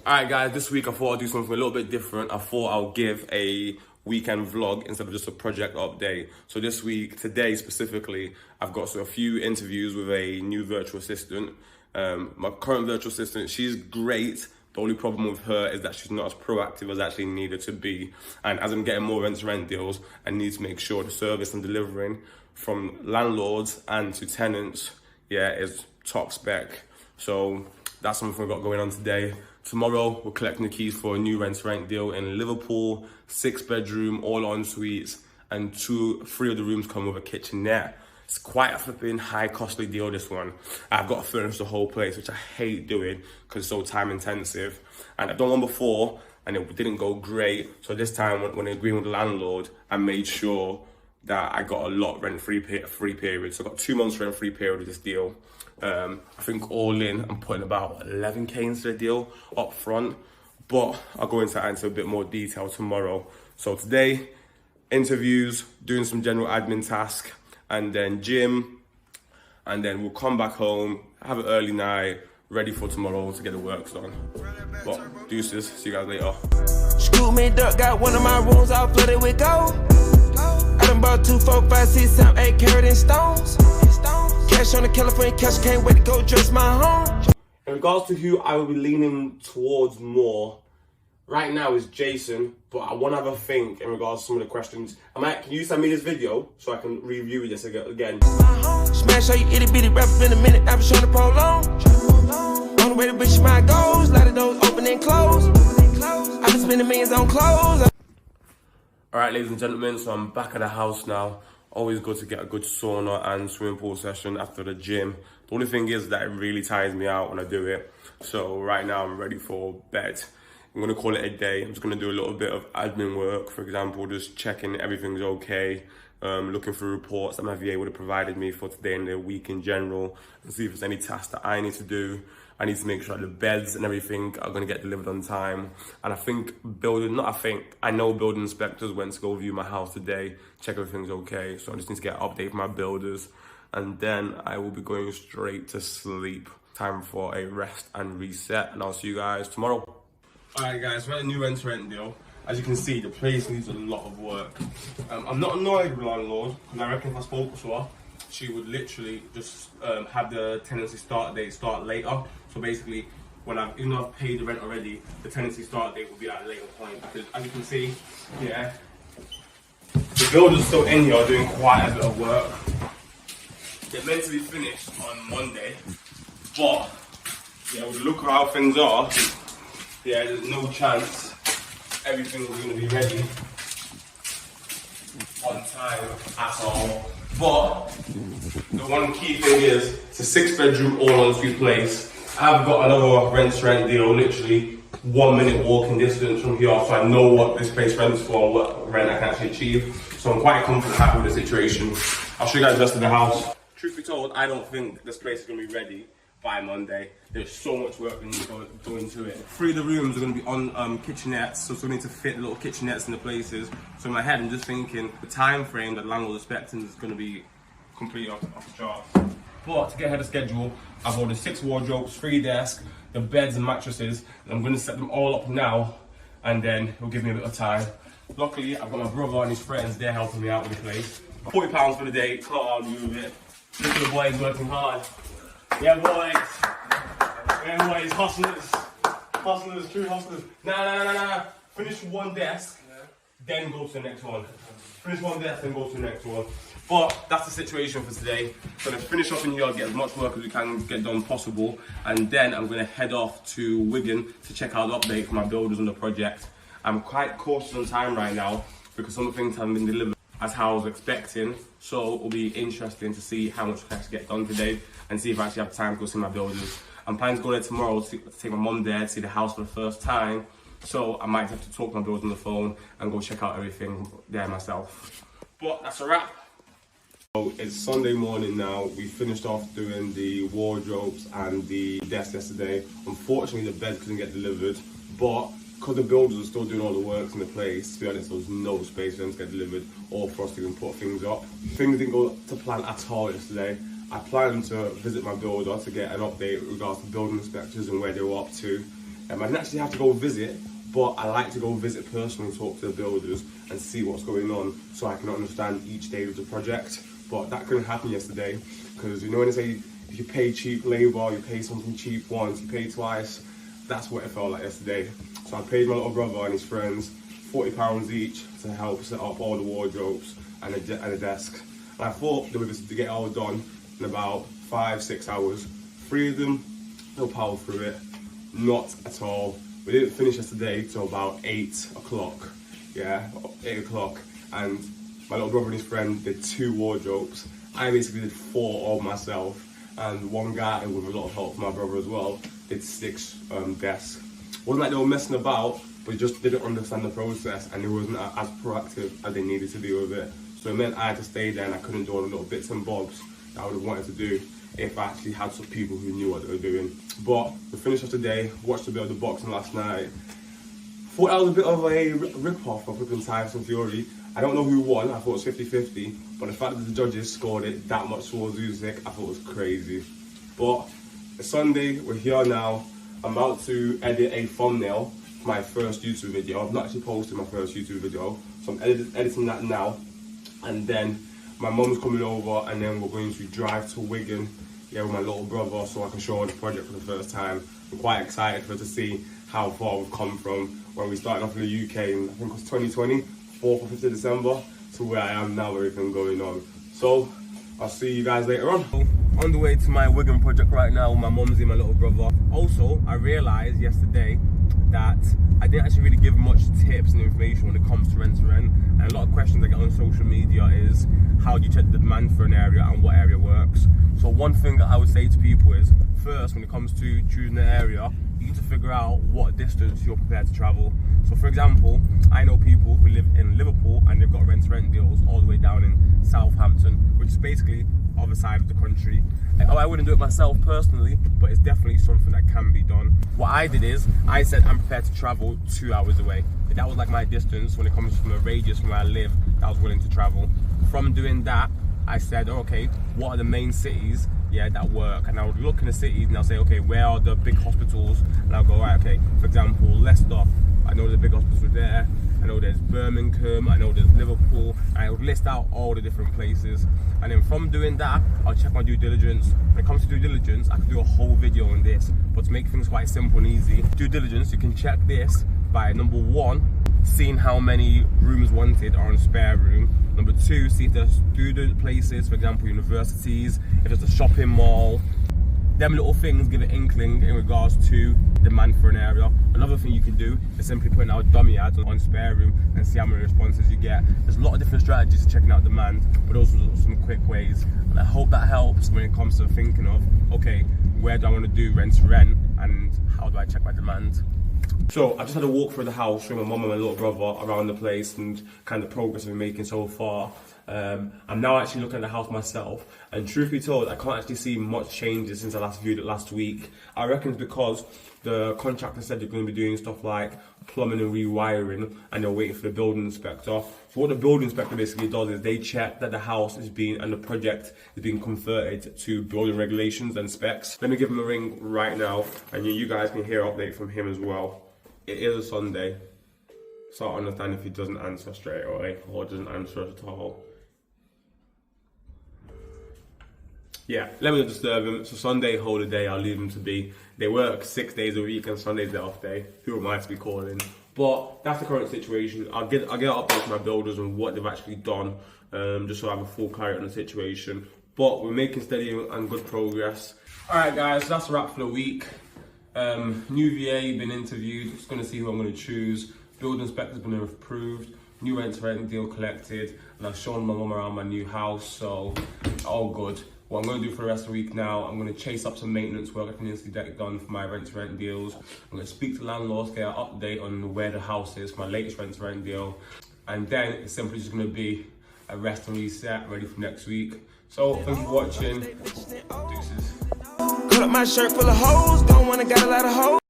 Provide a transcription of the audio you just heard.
Alright guys, this week I thought I'd do something a little bit different. I thought I'll give a weekend vlog instead of just a project update. So this week, today specifically, I've got a few interviews with a new virtual assistant. My current virtual assistant, she's great. The only problem with her is that she's not as proactive as I actually need her to be. And as I'm getting more rent deals, I need to make sure the service I'm delivering from landlords and to tenants, is top spec. So that's something we've got going on today. Tomorrow, we're collecting the keys for a new rent deal in Liverpool, 6-bedroom, all en suites, and 3 of the rooms come with a kitchenette. It's quite a flipping high costly deal, this one. I've got to furnish the whole place, which I hate doing because it's so time intensive. And I've done one before and it didn't go great. So this time when I agreed with the landlord, I made sure that I got a lot rent-free period. So I got 2 months rent-free period with this deal. I think all in, I'm putting about 11k into the deal up front, but I'll go into a bit more detail tomorrow. So today, interviews, doing some general admin tasks, and then gym, and then we'll come back home, have an early night, ready for tomorrow to get the work done. But deuces, see you guys later. Screw me duck, got one of my rooms all flooded with gold. I done bought 2, 4, 5, 6, 7, 8 carat in stones. Cash on the California cash, can't wait to go dress my home. In regards to who I will be leaning towards more, right now is Jason, but I want to have a think in regards to some of the questions. Can you send me this video so I can review this again? Smash all you itty bitty rapper in a minute, I've been showing the prolong. On the way to reach my goals, lot of those open and close. I've been spending millions on clothes. Alright, ladies and gentlemen, so I'm back at the house now. Always good to get a good sauna and swimming pool session after the gym. The only thing is that it really tires me out when I do it. So right now I'm ready for bed. I'm gonna call it a day. I'm just gonna do a little bit of admin work. For example, just checking everything's okay. Looking for reports that my VA would have provided me for today and the week in general, and see if there's any tasks that I need to do. I need to make sure the beds and everything are gonna get delivered on time. And I know building inspectors went to go view my house today, check everything's okay. So I just need to get an update from my builders. And then I will be going straight to sleep. Time for a rest and reset, and I'll see you guys tomorrow. Alright guys, we're at a new rent deal. As you can see, the place needs a lot of work. I'm not annoyed with the landlord, because I reckon if I spoke to her, she would literally just have the tenancy start date start later. So basically, even though I've paid the rent already, the tenancy start date will be at a later point. Because as you can see, the builders still in here are doing quite a bit of work. They're meant to be finished on Monday, but with the look at how things are, there's no chance everything is going to be ready on time at all. But the one key thing is, it's a 6-bedroom all-en-suite place. I've got another rent deal, literally 1 minute walking distance from here, so I know what this place rents for and what rent I can actually achieve. So I'm quite comfortable, happy with the situation. I'll show you guys the rest of the house. Truth be told, I don't think this place is going to be ready by Monday. There's so much work that needs to go into it. 3 of the rooms are going to be on kitchenettes, so we need to fit little kitchenettes in the places. So in my head, I'm just thinking the time frame that the landlord is expecting is going to be completely off the chart. But to get ahead of schedule, I've ordered 6 wardrobes, 3 desks, the beds and mattresses, and I'm going to set them all up now, and then it'll give me a bit of time. Luckily, I've got my brother and his friends, they're helping me out with the place. £40 for the day, can't argue with it. Look at the boys working hard. Yeah, boys, hustlers, true hustlers. Nah. Finish one desk, then go to the next one. Finish one desk, then go to the next one. But that's the situation for today. I'm gonna finish up in here, get as much work as we can get done possible, and then I'm gonna head off to Wigan to check out the update for my builders on the project. I'm quite cautious on time right now because some things haven't been delivered as how I was expecting. So it'll be interesting to see how much I can actually get done today and see if I actually have time to go see my builders. I'm planning to go there tomorrow to take my mum there to see the house for the first time. So I might have to talk to my builders on the phone and go check out everything there myself. But that's a wrap. So it's Sunday morning now. We finished off doing the wardrobes and the desk yesterday. Unfortunately, the bed couldn't get delivered, but because the builders are still doing all the works in the place, to be honest, there was no space for them to get delivered or for us to even put things up. Things didn't go to plan at all yesterday. I planned to visit my builder to get an update with regards to building inspectors and where they were up to. I didn't actually have to go visit, but I like to go visit personally and talk to the builders and see what's going on so I can understand each stage of the project. But that couldn't happen yesterday because you know when they say if you pay cheap labour, you pay something cheap once, you pay twice. That's what it felt like yesterday. So I paid my little brother and his friends £40 each to help set up all the wardrobes and a desk. And I thought they were just to get it all done in about 5-6 hours. 3 of them, they'll power through it. Not at all. We didn't finish yesterday till about 8 o'clock. Yeah, 8 o'clock. And my little brother and his friend did 2 wardrobes. I basically did 4 all myself. And one guy, with a lot of help from my brother as well, did 6 desks. Wasn't like they were messing about, but just didn't understand the process and they wasn't as proactive as they needed to be with it. So it meant I had to stay there and I couldn't do all the little bits and bobs that I would have wanted to do if I actually had some people who knew what they were doing. But we finished off today, watched a bit of the boxing last night. Thought that was a bit of a rip-off of flipping Tyson Fury. I don't know who won, I thought it was 50-50, but the fact that the judges scored it that much towards Usyk, I thought was crazy. But it's Sunday, we're here now. I'm about to edit a thumbnail for my first YouTube video. I've not actually posted my first YouTube video, so I'm editing that now. And then my mum's coming over and then we're going to drive to Wigan, with my little brother so I can show her the project for the first time. I'm quite excited for her to see how far we've come from when we started off in the UK in, I think it was 2020, 4th or 5th of December, to where I am now, everything going on. So, I'll see you guys later on. On the way to my Wigan project right now with my mumsy and my little brother. Also, I realised yesterday that I didn't actually really give much tips and information when it comes to rent to rent. And a lot of questions I get on social media is, how do you check the demand for an area and what area works? So one thing that I would say to people is, first, when it comes to choosing an area, you need to figure out what distance you're prepared to travel. So for example, I know people who live in Liverpool and they've got rent-to-rent deals all the way down in Southampton, which is basically the other side of the country. I wouldn't do it myself personally, but it's definitely something that can be done. What I did is, I said I'm prepared to travel 2 hours away. That was like my distance when it comes from a radius from where I live that I was willing to travel. From doing that, I said, okay, what are the main cities that work? And I would look in the cities and I'll say, okay, where are the big hospitals? And I'll go, right, okay, for example, Leicester, I know there's a big hospital there. I know there's Birmingham, I know there's Liverpool. And I would list out all the different places. And then from doing that, I'll check my due diligence. When it comes to due diligence, I can do a whole video on this. But to make things quite simple and easy, due diligence, you can check this by number 1, seeing how many rooms wanted are on spare room. Number 2, see if there's student places, for example, universities, if there's a shopping mall. Them little things give an inkling in regards to demand for an area. Another thing you can do is simply putting out dummy ads on spare room and see how many responses you get. There's a lot of different strategies to checking out demand, but those are some quick ways. And I hope that helps when it comes to thinking of, okay, where do I want to do rent to rent and how do I check my demand? So I just had a walk through the house with my mum and my little brother around the place and kind of progress we're making so far. I'm now actually looking at the house myself, and truth be told, I can't actually see much changes since I last viewed it last week. I reckon it's because the contractor said they're going to be doing stuff like plumbing and rewiring, and they're waiting for the building inspector. So what the building inspector basically does is they check that the house is being, and the project is being converted to building regulations and specs. Let me give him a ring right now, and you guys can hear an update from him as well. It is a Sunday, so I understand if he doesn't answer straight away or doesn't answer at all. Yeah, let me not disturb him. So Sunday, holiday, I'll leave him to be. They work 6 days a week and Sunday's their off day. Who am I to be calling? But that's the current situation. I'll get an update from my builders on what they've actually done, just so I have a full clarity on the situation. But we're making steady and good progress. Alright guys, so that's a wrap for the week. New VA been interviewed, just going to see who I'm going to choose. Building inspector's been approved. New rent-to-rent deal collected, and I've shown my mum around my new house, so all good. What I'm going to do for the rest of the week now, I'm going to chase up some maintenance work I can instantly get done for my rent-to-rent deals. I'm going to speak to landlords, get an update on where the house is for my latest rent-to-rent deal. And then it's simply just going to be a rest and reset, ready for next week. So, thank you for watching. Deuces. Cut up my shirt full of hoes, don't wanna got a lot of hoes.